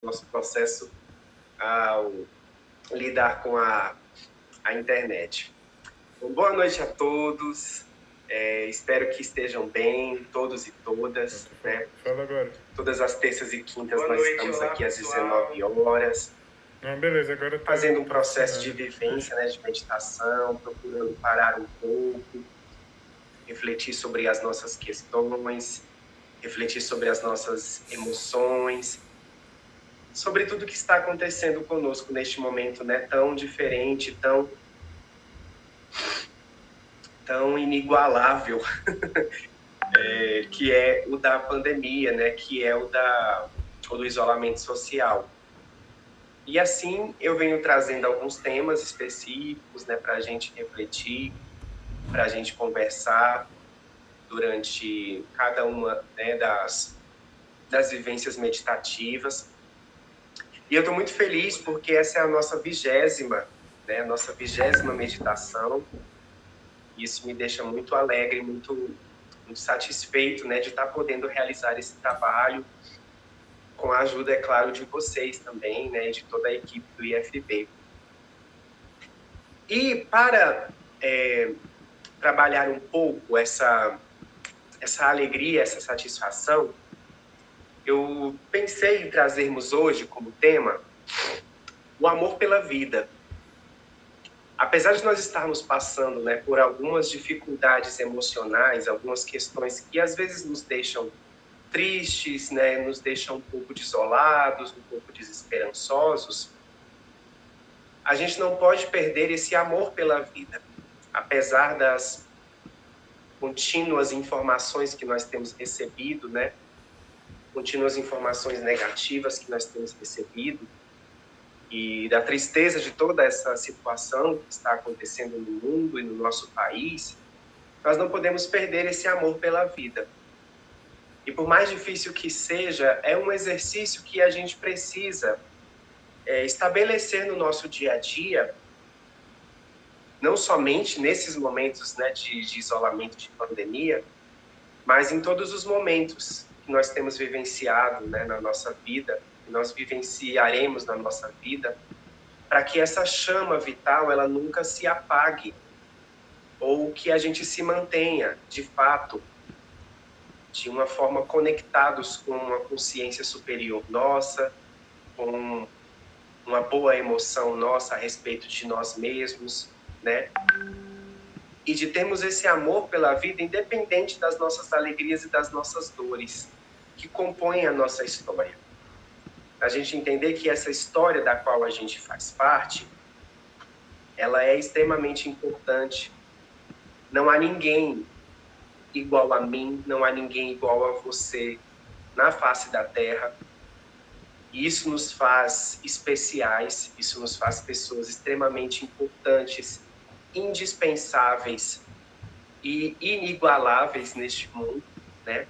nosso processo ao lidar com a internet. Bom, boa noite a todos. Espero que estejam bem, todos e todas. Né? Fala agora. Todas as terças e quintas nós estamos aqui às 19 horas. Beleza, agora tá fazendo um processo de vivência, né, de meditação, procurando parar um pouco, refletir sobre as nossas questões, refletir sobre as nossas emoções, sobre tudo que está acontecendo conosco neste momento, né, tão diferente, tão inigualável, que é o da pandemia, né, que é o do isolamento social. E assim eu venho trazendo alguns temas específicos, né, para a gente refletir, para a gente conversar durante cada uma, né, das vivências meditativas. E eu estou muito feliz porque essa é a nossa 20ª, né, nossa 20ª meditação. Isso me deixa muito alegre, muito satisfeito, né, de estar podendo realizar esse trabalho com a ajuda, é claro, de vocês também, né, de toda a equipe do IFB. E para trabalhar um pouco essa alegria, essa satisfação, eu pensei em trazermos hoje como tema o amor pela vida. Apesar de nós estarmos passando, né, por algumas dificuldades emocionais, algumas questões que às vezes nos deixam tristes, né, nos deixam um pouco desolados, um pouco desesperançosos, a gente não pode perder esse amor pela vida, apesar das contínuas informações que nós temos recebido, né, contínuas informações negativas que nós temos recebido, e da tristeza de toda essa situação que está acontecendo no mundo e no nosso país, nós não podemos perder esse amor pela vida. E por mais difícil que seja, é um exercício que a gente precisa estabelecer no nosso dia a dia, não somente nesses momentos, né, de isolamento, de pandemia, mas em todos os momentos que nós temos vivenciado, né, na nossa vida, que nós vivenciaremos na nossa vida, para que essa chama vital ela nunca se apague, ou que a gente se mantenha, de fato, de uma forma conectados com uma consciência superior nossa, com uma boa emoção nossa a respeito de nós mesmos, né? E de termos esse amor pela vida independente das nossas alegrias e das nossas dores, que compõem a nossa história. A gente entender que essa história da qual a gente faz parte, ela é extremamente importante. Não há ninguém igual a mim, não há ninguém igual a você na face da Terra. E isso nos faz especiais, isso nos faz pessoas extremamente importantes, indispensáveis e inigualáveis neste mundo, né?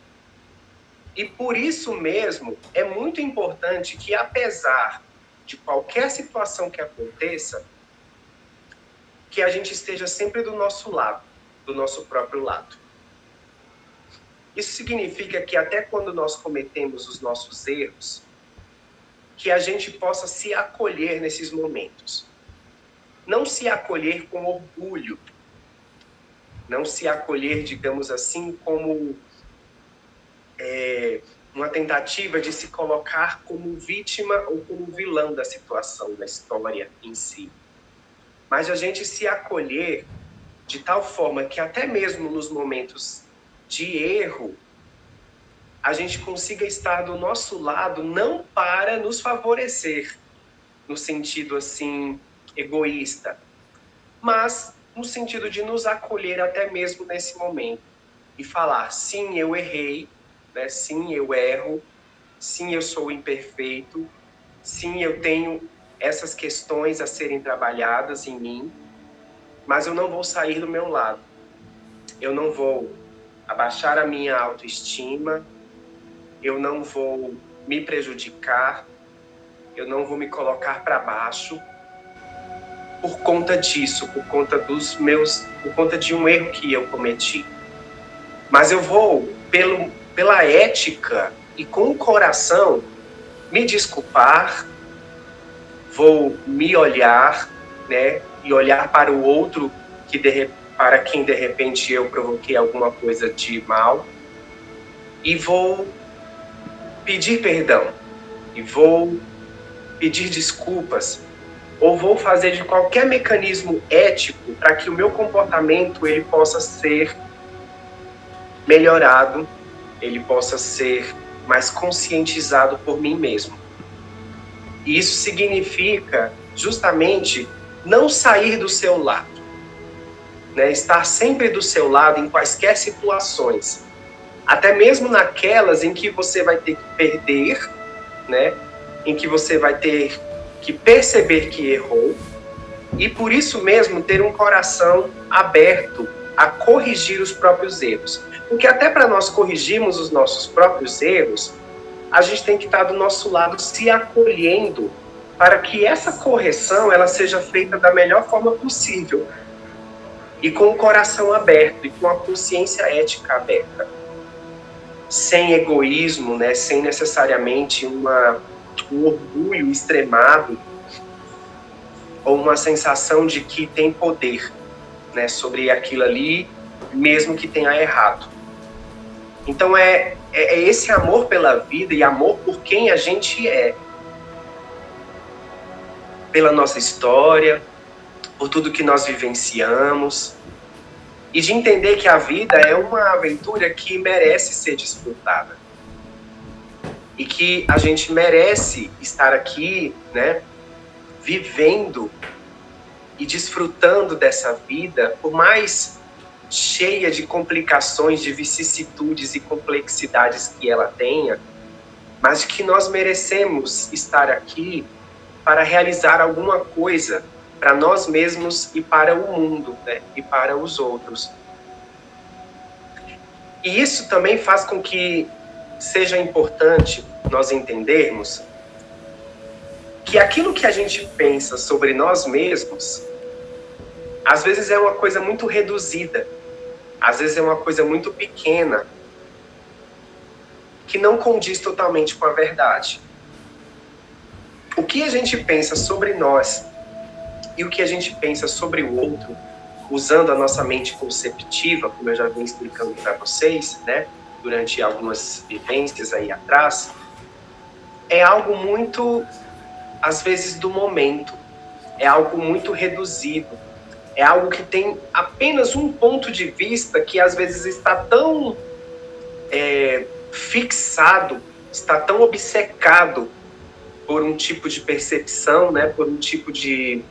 E por isso mesmo é muito importante que, apesar de qualquer situação que aconteça, que a gente esteja sempre do nosso lado, do nosso próprio lado. Isso significa que até quando nós cometemos os nossos erros, que a gente possa se acolher nesses momentos. Não se acolher com orgulho, não se acolher, digamos assim, como uma tentativa de se colocar como vítima ou como vilão da situação, da história em si. Mas a gente se acolher de tal forma que até mesmo nos momentos de erro, a gente consiga estar do nosso lado, não para nos favorecer, no sentido assim, egoísta, mas no sentido de nos acolher até mesmo nesse momento e falar, sim, eu errei, né? Sim, eu erro, sim, eu sou imperfeito, sim, eu tenho essas questões a serem trabalhadas em mim, mas eu não vou sair do meu lado. Eu não vou abaixar a minha autoestima, eu não vou me prejudicar, eu não vou me colocar para baixo por conta disso, por conta de um erro que eu cometi. Mas eu vou, pela ética e com o coração, me desculpar, vou me olhar, né, e olhar para o outro para quem de repente eu provoquei alguma coisa de mal, e vou pedir perdão, e vou pedir desculpas, ou vou fazer de qualquer mecanismo ético para que o meu comportamento ele possa ser melhorado, ele possa ser mais conscientizado por mim mesmo. E isso significa justamente não sair do seu lado, né? Estar sempre do seu lado em quaisquer situações, até mesmo naquelas em que você vai ter que perder, né? Em que você vai ter que perceber que errou, e por isso mesmo ter um coração aberto a corrigir os próprios erros. Porque até para nós corrigirmos os nossos próprios erros, a gente tem que estar do nosso lado se acolhendo para que essa correção ela seja feita da melhor forma possível e com o coração aberto e com a consciência ética aberta. Sem egoísmo, né? Sem necessariamente um orgulho extremado ou uma sensação de que tem poder, né, sobre aquilo ali, mesmo que tenha errado. Então é esse amor pela vida e amor por quem a gente é, pela nossa história, por tudo que nós vivenciamos, e de entender que a vida é uma aventura que merece ser desfrutada. E que a gente merece estar aqui, né, vivendo e desfrutando dessa vida, por mais cheia de complicações, de vicissitudes e complexidades que ela tenha, mas que nós merecemos estar aqui para realizar alguma coisa para nós mesmos e para o mundo, né, e para os outros. E isso também faz com que seja importante nós entendermos que aquilo que a gente pensa sobre nós mesmos, às vezes é uma coisa muito reduzida, às vezes é uma coisa muito pequena, que não condiz totalmente com a verdade. O que a gente pensa sobre nós e o que a gente pensa sobre o outro, usando a nossa mente conceptiva, como eu já vim explicando para vocês, né, durante algumas vivências aí atrás, é algo muito, às vezes, do momento, é algo muito reduzido, é algo que tem apenas um ponto de vista que às vezes está tão fixado, está tão obcecado por um tipo de percepção, né, por um tipo de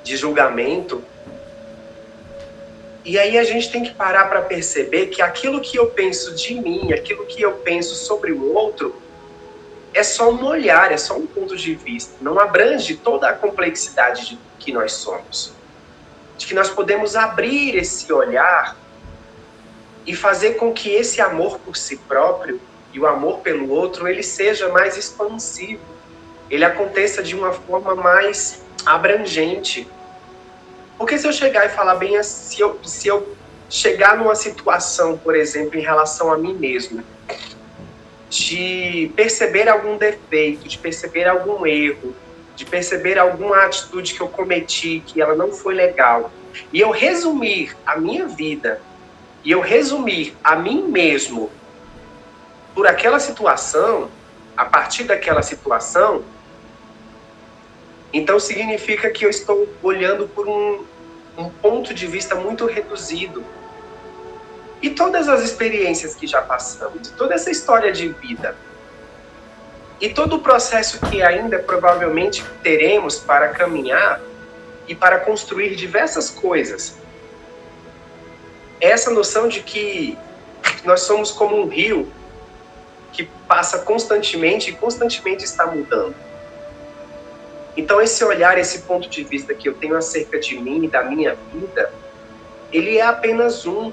julgamento. E aí a gente tem que parar para perceber que aquilo que eu penso de mim, aquilo que eu penso sobre o outro, é só um olhar, é só um ponto de vista. Não abrange toda a complexidade de que nós somos. De que nós podemos abrir esse olhar e fazer com que esse amor por si próprio e o amor pelo outro, ele seja mais expansivo. Ele aconteça de uma forma mais abrangente. Porque se eu chegar e falar bem, se eu chegar numa situação, por exemplo, em relação a mim mesmo, de perceber algum defeito, de perceber algum erro, de perceber alguma atitude que eu cometi, que ela não foi legal, e eu resumir a minha vida, e eu resumir a mim mesmo por aquela situação, a partir daquela situação, então significa que eu estou olhando por um ponto de vista muito reduzido. E todas as experiências que já passamos, toda essa história de vida, e todo o processo que ainda provavelmente teremos para caminhar e para construir diversas coisas. Essa noção de que nós somos como um rio que passa constantemente e constantemente está mudando. Então esse olhar, esse ponto de vista que eu tenho acerca de mim e da minha vida, ele é apenas um.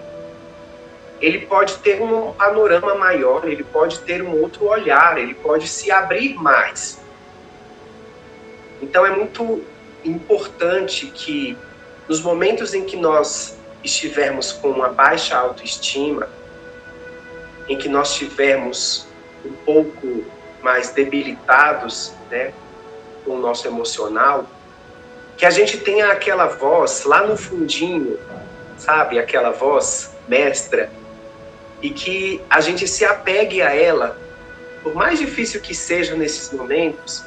Ele pode ter um panorama maior, ele pode ter um outro olhar, ele pode se abrir mais. Então é muito importante que nos momentos em que nós estivermos com uma baixa autoestima, em que nós estivermos um pouco mais debilitados, né, com o nosso emocional, que a gente tenha aquela voz lá no fundinho, sabe, aquela voz mestra, e que a gente se apegue a ela, por mais difícil que seja nesses momentos,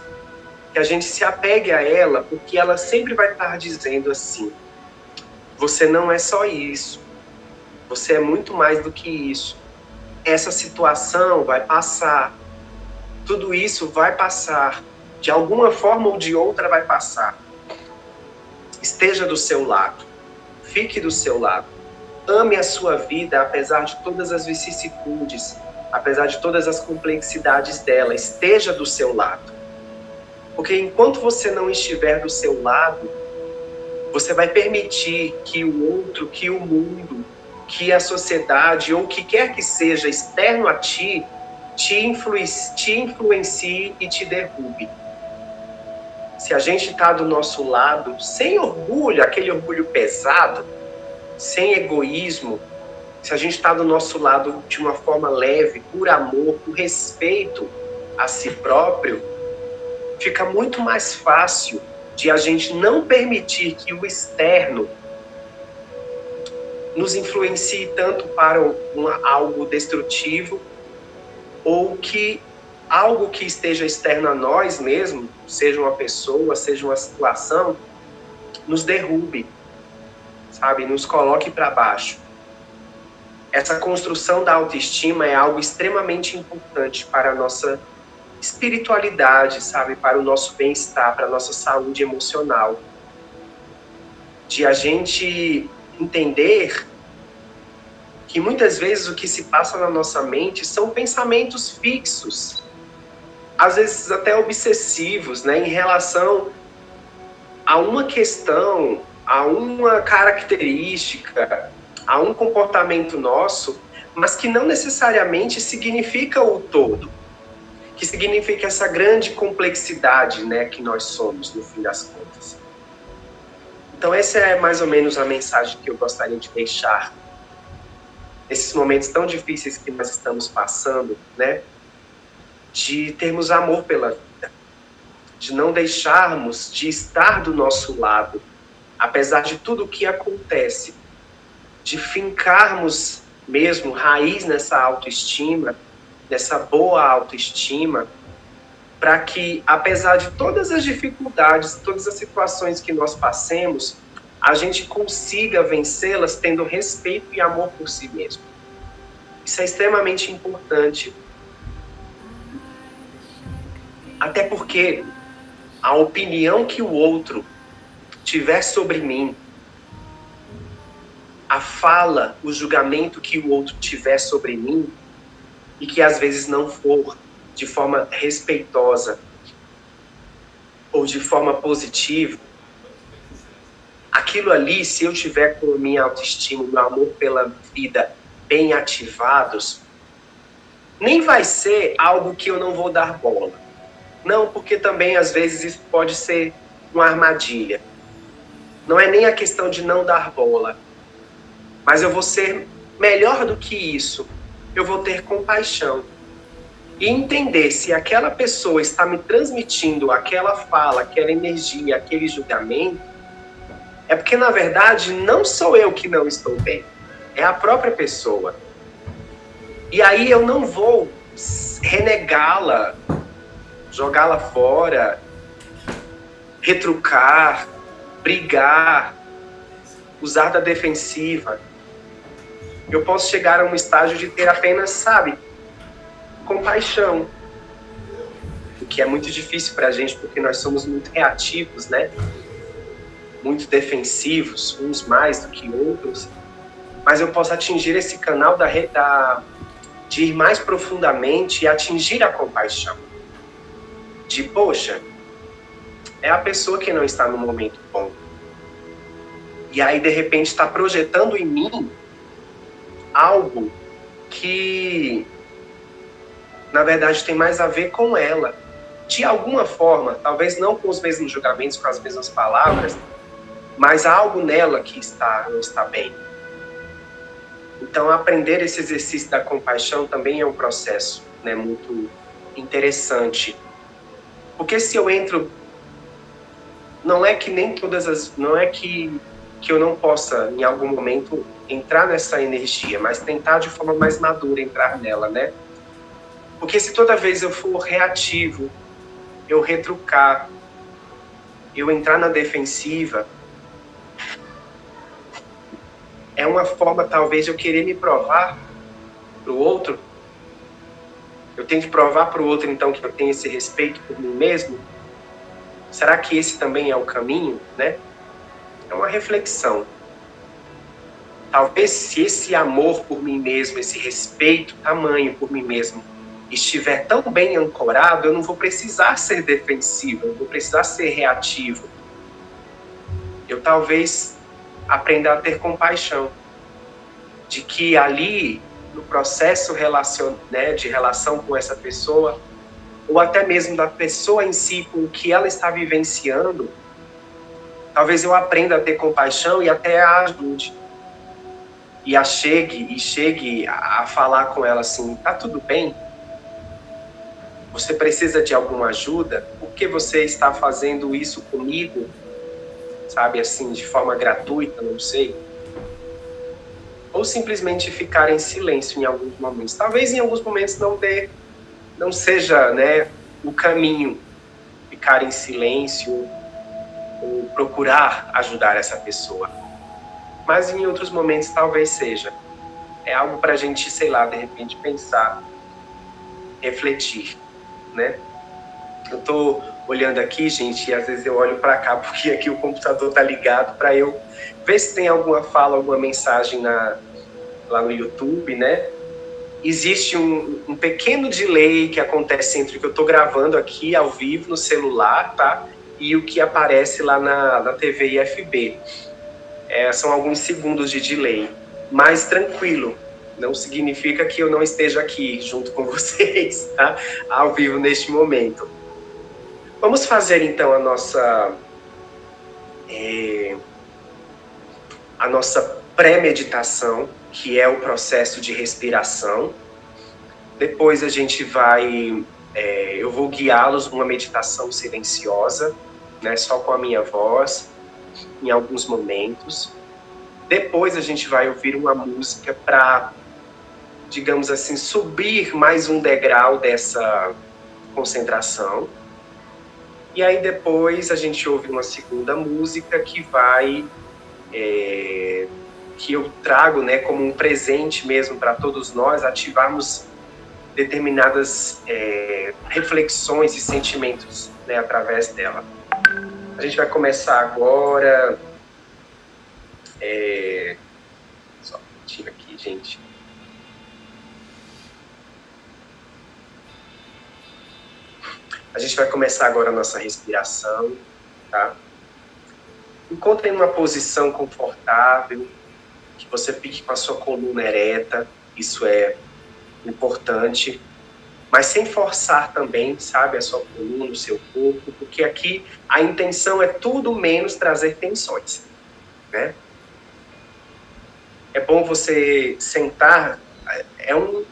que a gente se apegue a ela, porque ela sempre vai estar dizendo assim: você não é só isso, você é muito mais do que isso. Essa situação vai passar, tudo isso vai passar, de alguma forma ou de outra vai passar. Esteja do seu lado, fique do seu lado, ame a sua vida apesar de todas as vicissitudes, apesar de todas as complexidades dela, esteja do seu lado. Porque enquanto você não estiver do seu lado, você vai permitir que o outro, que o mundo, que a sociedade, ou o que quer que seja externo a ti, te influencie e te derrube. Se a gente está do nosso lado, sem orgulho, aquele orgulho pesado, sem egoísmo, se a gente está do nosso lado de uma forma leve, por amor, por respeito a si próprio, fica muito mais fácil de a gente não permitir que o externo nos influencie tanto para algo destrutivo, ou que algo que esteja externo a nós mesmos, seja uma pessoa, seja uma situação, nos derrube, sabe? Nos coloque para baixo. Essa construção da autoestima é algo extremamente importante para a nossa espiritualidade, sabe? Para o nosso bem-estar, para a nossa saúde emocional. De a gente entender que muitas vezes o que se passa na nossa mente são pensamentos fixos, às vezes até obsessivos, né? Em relação a uma questão, a uma característica, a um comportamento nosso, mas que não necessariamente significa o todo, que significa essa grande complexidade, né, que nós somos, no fim das contas. Então essa é mais ou menos a mensagem que eu gostaria de deixar nesses momentos tão difíceis que nós estamos passando, né, de termos amor pela vida, de não deixarmos de estar do nosso lado, apesar de tudo o que acontece, de fincarmos mesmo raiz nessa autoestima, nessa boa autoestima, para que, apesar de todas as dificuldades, todas as situações que nós passemos, a gente consiga vencê-las tendo respeito e amor por si mesmo. Isso é extremamente importante. Até porque a opinião que o outro tiver sobre mim, a fala, o julgamento que o outro tiver sobre mim, e que às vezes não for de forma respeitosa ou de forma positiva, aquilo ali, se eu tiver com a minha autoestima, meu amor pela vida bem ativados, nem vai ser algo que eu não vou dar bola. Não, porque também às vezes isso pode ser uma armadilha. Não é nem a questão de não dar bola, mas eu vou ser melhor do que isso. Eu vou ter compaixão e entender se aquela pessoa está me transmitindo aquela fala, aquela energia, aquele julgamento, é porque, na verdade, não sou eu que não estou bem, é a própria pessoa. E aí eu não vou renegá-la, jogá-la fora, retrucar, brigar, usar da defensiva. Eu posso chegar a um estágio de ter apenas, sabe, compaixão. O que é muito difícil pra gente, porque nós somos muito reativos, né? Muito defensivos, uns mais do que outros. Mas eu posso atingir esse canal de ir mais profundamente e atingir a compaixão. De, poxa, é a pessoa que não está no momento bom. E aí, de repente, está projetando em mim algo que, na verdade, tem mais a ver com ela. De alguma forma, talvez não com os mesmos julgamentos, com as mesmas palavras, mas há algo nela que não está bem. Então, aprender esse exercício da compaixão também é um processo né, muito interessante. Porque se eu entro, não é que nem todas as, não é que eu não possa em algum momento entrar nessa energia, mas tentar de forma mais madura entrar nela, né? Porque se toda vez eu for reativo, eu retrucar, eu entrar na defensiva, é uma forma talvez de eu querer me provar para o outro. Eu tenho que provar para o outro então que eu tenho esse respeito por mim mesmo. Será que esse também é o caminho, né? É uma reflexão. Talvez se esse amor por mim mesmo, esse respeito tamanho por mim mesmo, estiver tão bem ancorado, eu não vou precisar ser defensivo, eu vou precisar ser reativo. Eu talvez aprenda a ter compaixão de que ali, no processo né, de relação com essa pessoa, ou até mesmo da pessoa em si, com o que ela está vivenciando, talvez eu aprenda a ter compaixão e até a ajude. E chegue a falar com ela assim, tá tudo bem? Você precisa de alguma ajuda? Por que você está fazendo isso comigo? Sabe, assim, de forma gratuita, não sei. Ou simplesmente ficar em silêncio em alguns momentos. Talvez em alguns momentos não seja, né, o caminho ficar em silêncio ou procurar ajudar essa pessoa. Mas em outros momentos talvez seja. É algo para a gente, sei lá, de repente pensar, refletir, né? Eu tô olhando aqui, gente, e às vezes eu olho para cá porque aqui o computador tá ligado para eu ver se tem alguma fala, alguma mensagem lá no YouTube, né? Existe um pequeno delay que acontece entre o que eu tô gravando aqui ao vivo no celular, tá? E o que aparece lá na TV IFB. São alguns segundos de delay, mas tranquilo, não significa que eu não esteja aqui junto com vocês, tá? Ao vivo neste momento. Vamos fazer então a nossa pré-meditação, que é o processo de respiração. Depois a gente vai, eu vou guiá-los numa meditação silenciosa, né, só com a minha voz, em alguns momentos. Depois a gente vai ouvir uma música para, digamos assim, subir mais um degrau dessa concentração. E aí depois a gente ouve uma segunda música que vai, que eu trago, né, como um presente mesmo para todos nós, ativarmos determinadas reflexões e sentimentos, né, através dela. A gente vai começar agora. Só um minutinho aqui, gente. A gente vai começar agora a nossa respiração, tá? Encontre uma posição confortável, que você fique com a sua coluna ereta, isso é importante, mas sem forçar também, sabe, a sua coluna, o seu corpo, porque aqui a intenção é tudo menos trazer tensões, né? É bom você sentar, é um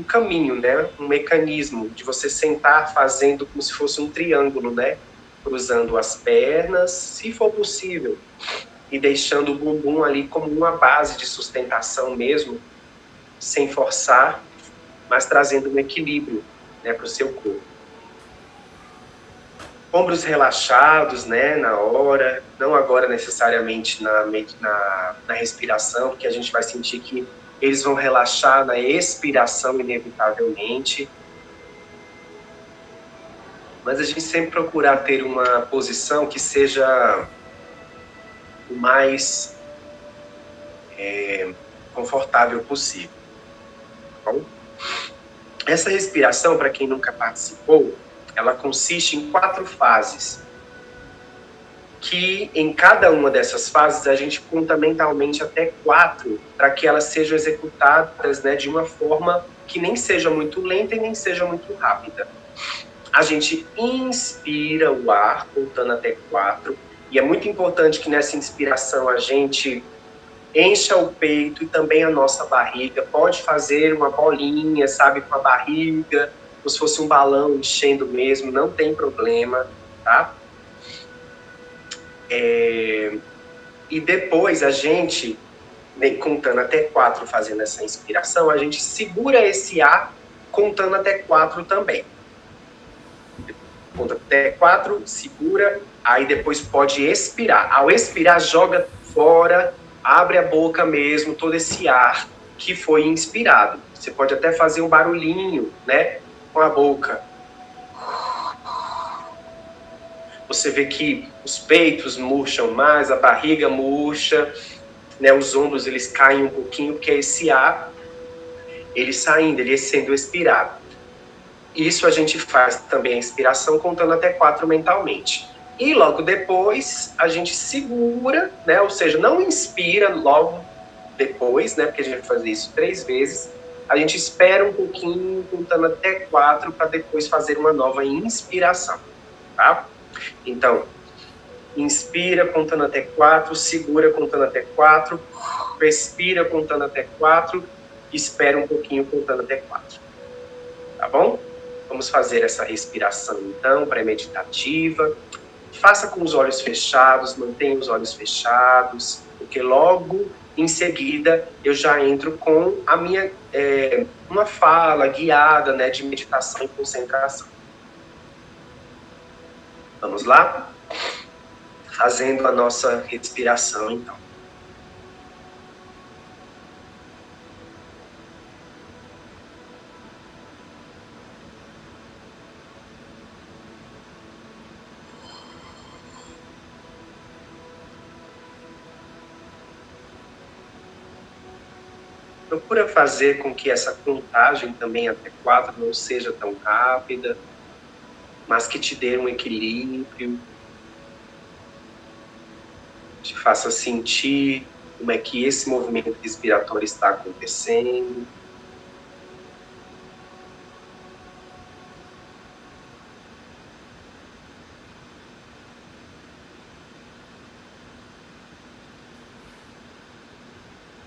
caminho, né? Um mecanismo de você sentar fazendo como se fosse um triângulo, né? Cruzando as pernas, se for possível, e deixando o bumbum ali como uma base de sustentação mesmo, sem forçar, mas trazendo um equilíbrio, né, para o seu corpo. Ombros relaxados, né, na hora, não agora necessariamente na respiração, porque a gente vai sentir que eles vão relaxar na expiração inevitavelmente. Mas a gente sempre procurar ter uma posição que seja o mais confortável possível. Tá bom? Essa respiração, para quem nunca participou, ela consiste em 4 fases. Que em cada uma dessas fases a gente conta mentalmente até 4 para que elas sejam executadas, né, de uma forma que nem seja muito lenta e nem seja muito rápida. A gente inspira o ar contando até 4 e é muito importante que nessa inspiração a gente encha o peito e também a nossa barriga. Pode fazer uma bolinha, sabe, com a barriga, como se fosse um balão enchendo mesmo, não tem problema, tá? E depois a gente, contando até 4, fazendo essa inspiração, a gente segura esse ar contando até 4 também. Conta até 4, segura, aí depois pode expirar. Ao expirar, joga fora, abre a boca mesmo, todo esse ar que foi inspirado. Você pode até fazer um barulhinho, né, com a boca. Você vê que os peitos murcham mais, a barriga murcha, né, os ombros eles caem um pouquinho, porque esse ar, ele saindo, ele sendo expirado. Isso a gente faz também a inspiração contando até 4 mentalmente. E logo depois a gente segura, né? Ou seja, não inspira logo depois, né? Porque a gente vai fazer isso 3 vezes. A gente espera um pouquinho, contando até 4, para depois fazer uma nova inspiração, tá? Então, inspira contando até 4, segura contando até 4, respira contando até 4, espera um pouquinho contando até 4. Tá bom? Vamos fazer essa respiração, então, pré-meditativa. Faça com os olhos fechados, mantenha os olhos fechados, porque logo em seguida eu já entro com a minha uma fala guiada, né, de meditação e concentração. Vamos lá? Fazendo a nossa respiração, então. Procura fazer com que essa contagem também até 4 não seja tão rápida, mas que te dê um equilíbrio, te faça sentir como é que esse movimento respiratório está acontecendo.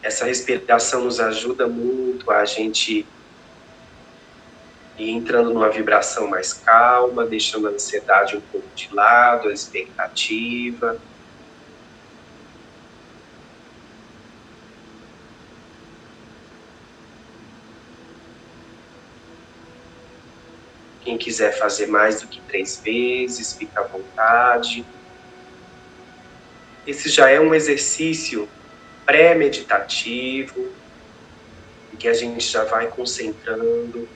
Essa respiração nos ajuda muito a gente ir entrando numa vibração mais calma, deixando a ansiedade um pouco de lado, a expectativa. Quem quiser fazer mais do que 3 vezes, fica à vontade. Esse já é um exercício pré-meditativo, em que a gente já vai concentrando.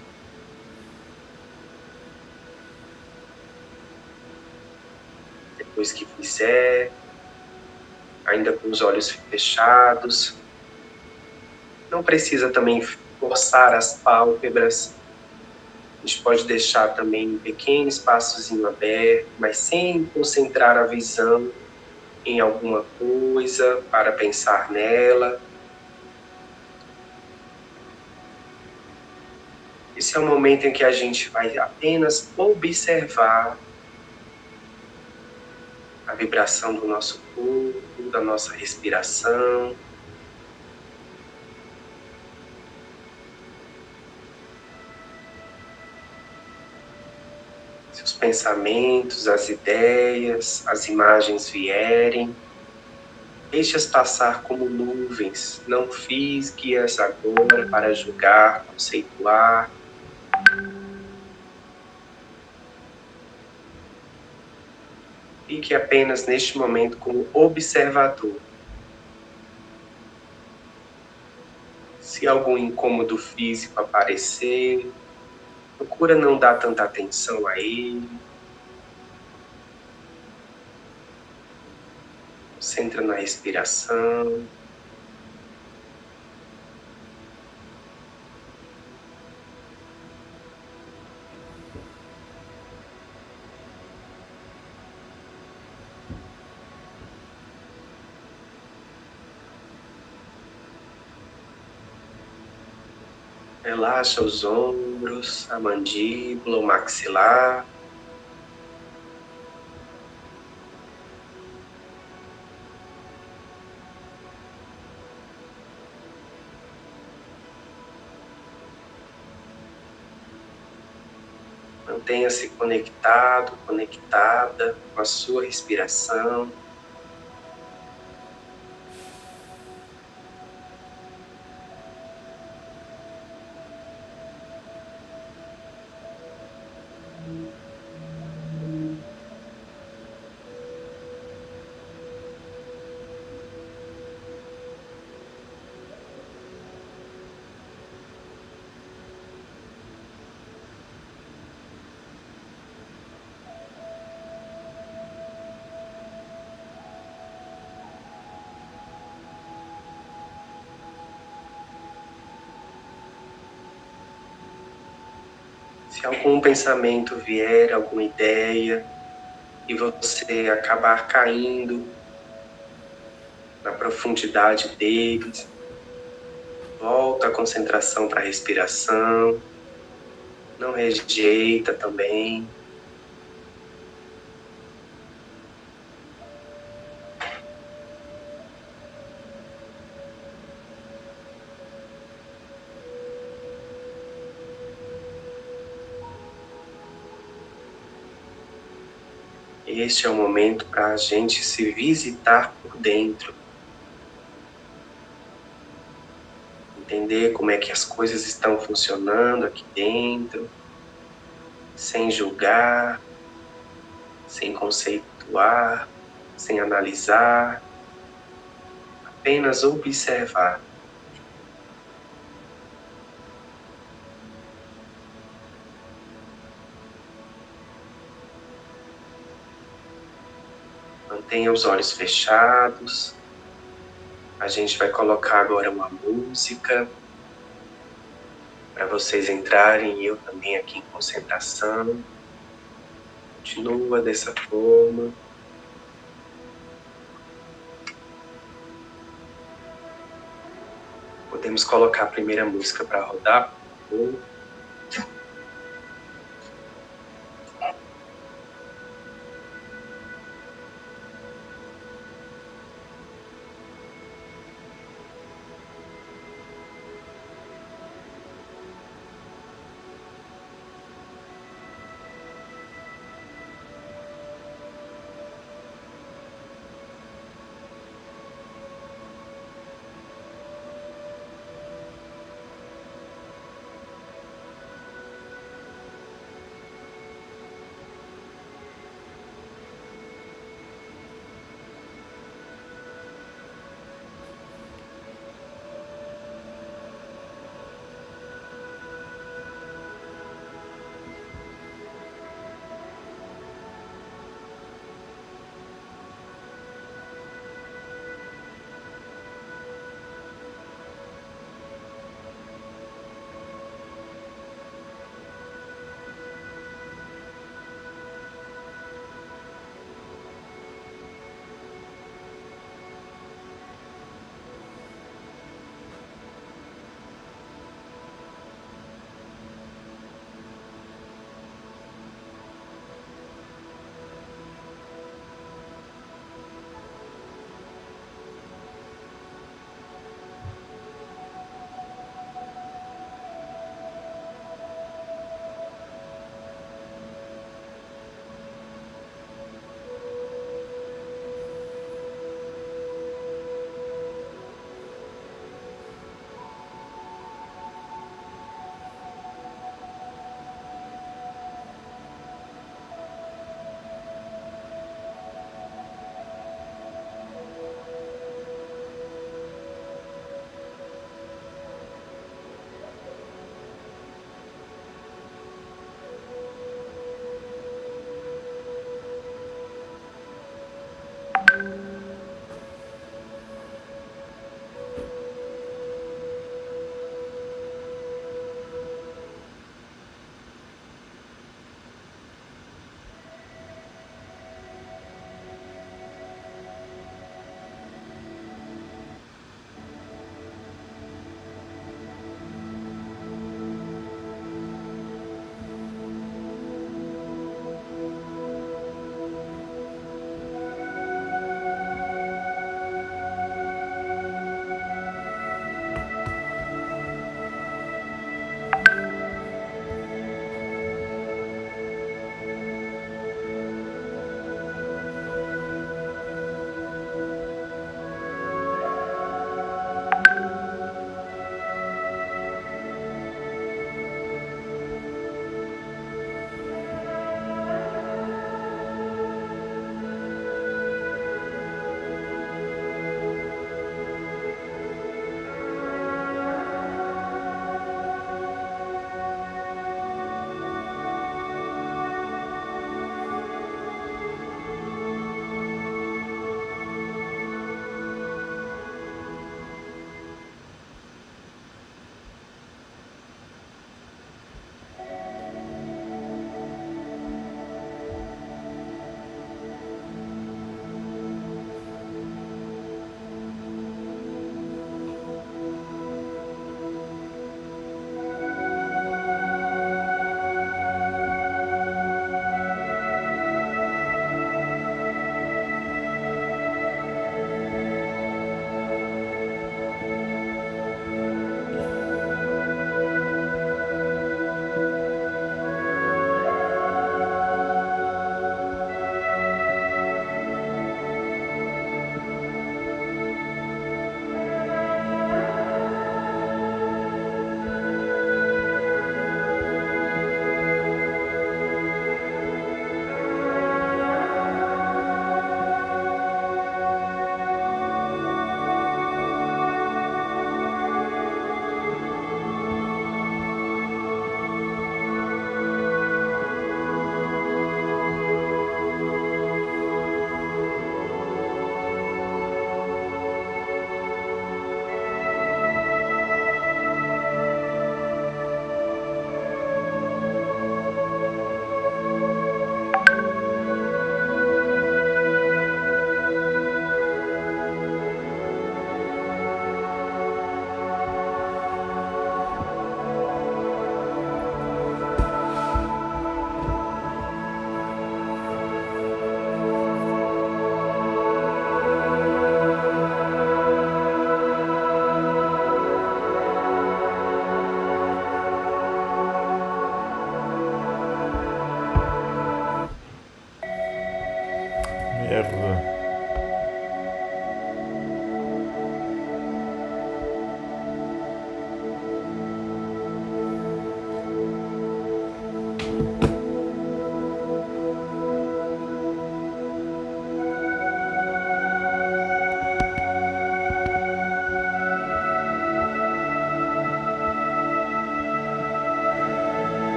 Depois que fizer, ainda com os olhos fechados. Não precisa também forçar as pálpebras. A gente pode deixar também um pequeno espaçozinho aberto, mas sem concentrar a visão em alguma coisa para pensar nela. Esse é o momento em que a gente vai apenas observar a vibração do nosso corpo, da nossa respiração. Se os pensamentos, as ideias, as imagens vierem, deixe-as passar como nuvens, não fisgue-as agora para julgar, conceituar. Fique apenas neste momento como observador. Se algum incômodo físico aparecer, procura não dar tanta atenção a ele. Concentra na respiração. Relaxa os ombros, a mandíbula, o maxilar. Mantenha-se conectado, conectada com a sua respiração. Se algum pensamento vier, alguma ideia, e você acabar caindo na profundidade deles, volta a concentração para a respiração, não rejeita também. Este é o momento para a gente se visitar por dentro. Entender como é que as coisas estão funcionando aqui dentro, sem julgar, sem conceituar, sem analisar, apenas observar. Mantenha os olhos fechados. A gente vai colocar agora uma música para vocês entrarem e eu também aqui em concentração. Continua dessa forma. Podemos colocar a primeira música para rodar, por favor.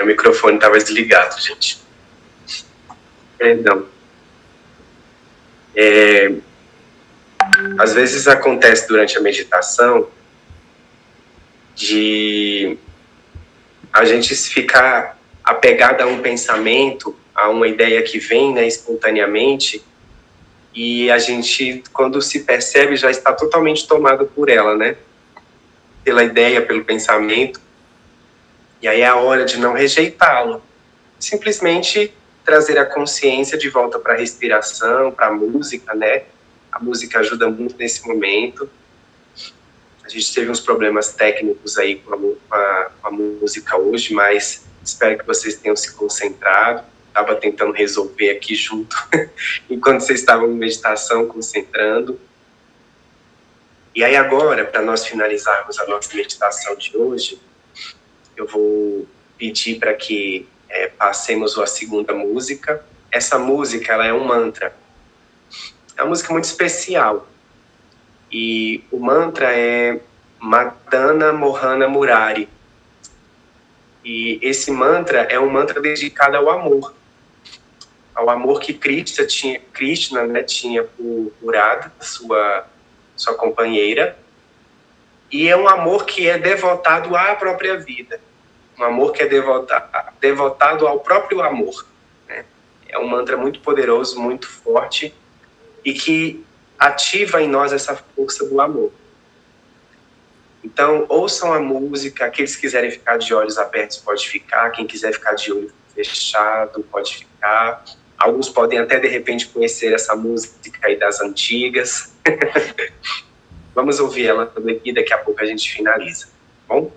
Meu microfone estava desligado, gente. Perdão. Às vezes acontece durante a meditação de a gente ficar apegado a um pensamento, a uma ideia que vem, né, espontaneamente, e a gente, quando se percebe, já está totalmente tomado por ela, né? Pela ideia, pelo pensamento. E aí é a hora de não rejeitá-lo. Simplesmente trazer a consciência de volta para a respiração, para a música, né? A música ajuda muito nesse momento. A gente teve uns problemas técnicos aí com a música hoje, mas espero que vocês tenham se concentrado. Estava tentando resolver aqui junto, enquanto vocês estavam em meditação, concentrando. E aí agora, para nós finalizarmos a nossa meditação de hoje, eu vou pedir para que passemos a segunda música. Essa música, ela é um mantra. É uma música muito especial. E o mantra é Madana Mohana Murari. E esse mantra é um mantra dedicado ao amor que Krishna, né, tinha por Radha, sua companheira. E é um amor que é devotado à própria vida. Um amor que é devotado ao próprio amor. Né? É um mantra muito poderoso, muito forte, e que ativa em nós essa força do amor. Então, ouçam a música. Aqueles que quiserem ficar de olhos abertos, pode ficar. Quem quiser ficar de olho fechado, pode ficar. Alguns podem até, de repente, conhecer essa música aí das antigas. Vamos ouvir ela também e daqui a pouco a gente finaliza. Tá bom?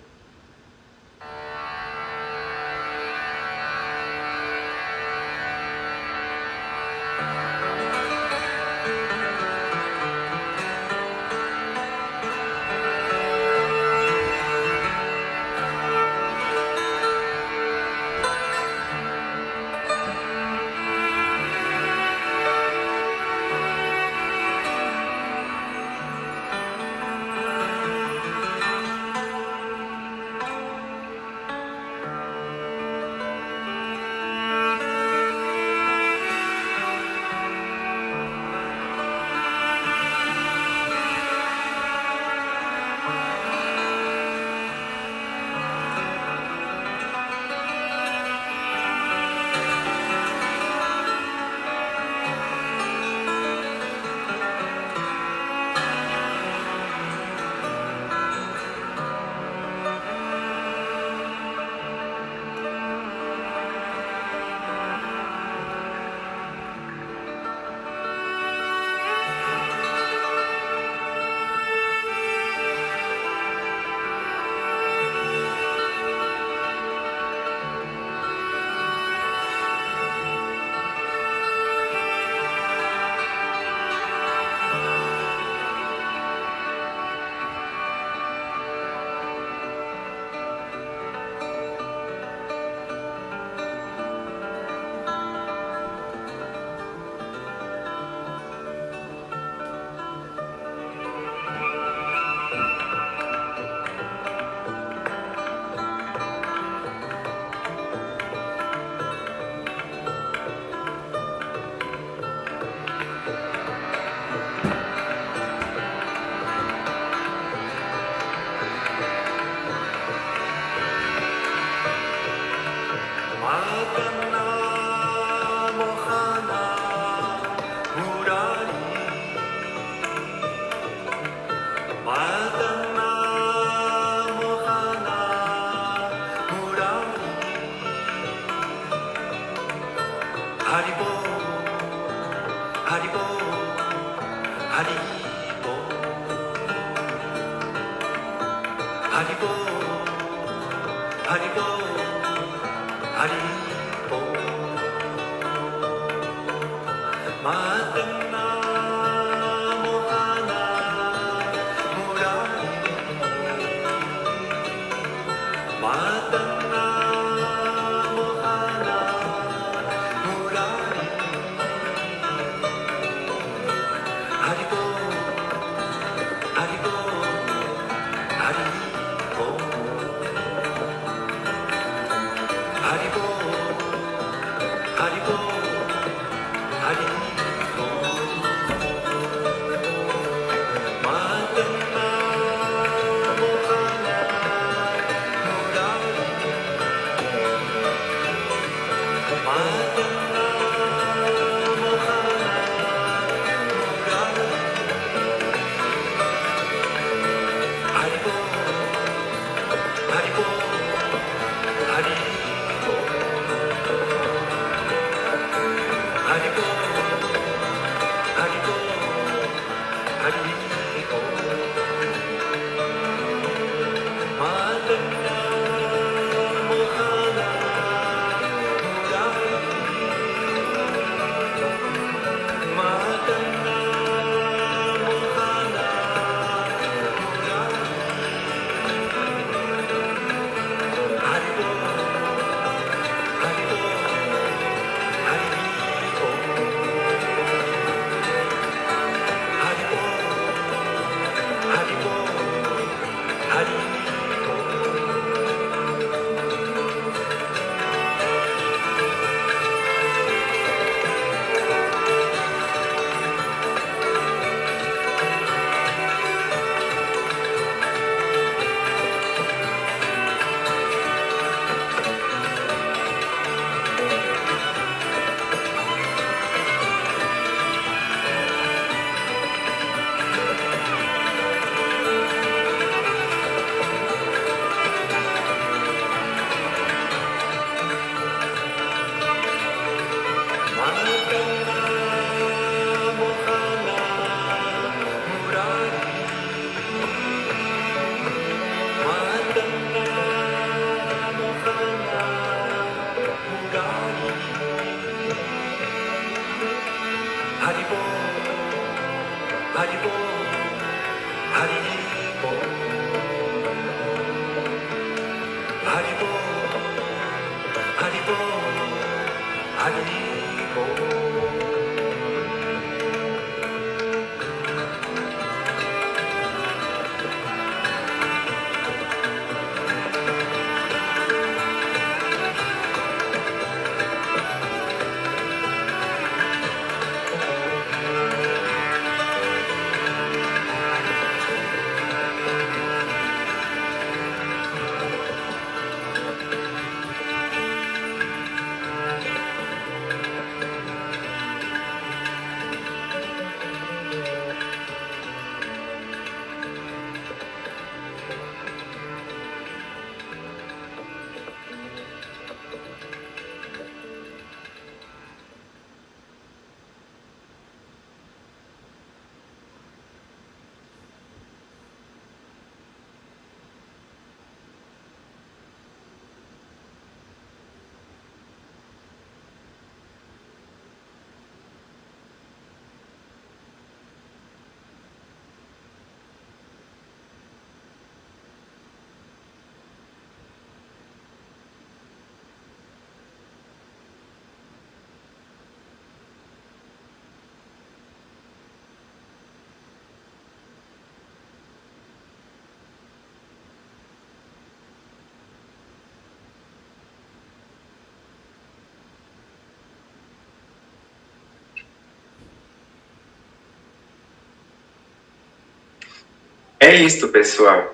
É isto, pessoal.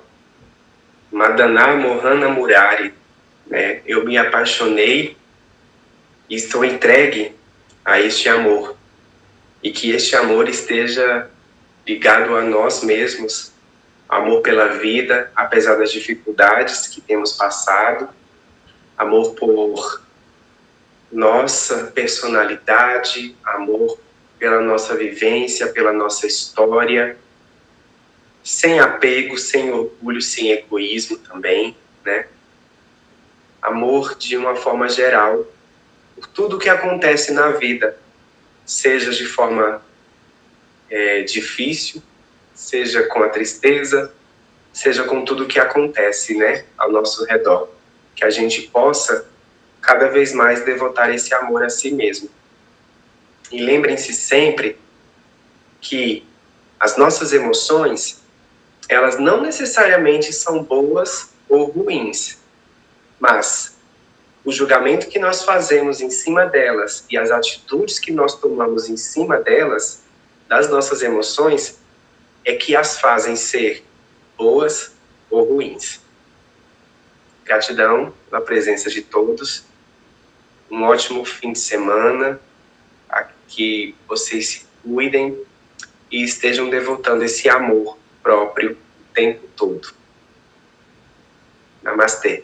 Madana Mohana Murari, né? Eu me apaixonei e estou entregue a este amor. E que este amor esteja ligado a nós mesmos, amor pela vida, apesar das dificuldades que temos passado, amor por nossa personalidade, amor pela nossa vivência, pela nossa história, sem apego, sem orgulho, sem egoísmo também, né? Amor de uma forma geral, por tudo que acontece na vida, seja de forma difícil, seja com a tristeza, seja com tudo que acontece, né, ao nosso redor. Que a gente possa cada vez mais devotar esse amor a si mesmo. E lembrem-se sempre que as nossas emoções, elas não necessariamente são boas ou ruins, mas o julgamento que nós fazemos em cima delas e as atitudes que nós tomamos em cima delas, das nossas emoções, é que as fazem ser boas ou ruins. Gratidão pela presença de todos. Um ótimo fim de semana. Que vocês se cuidem e estejam devotando esse amor próprio o tempo todo. Namastê.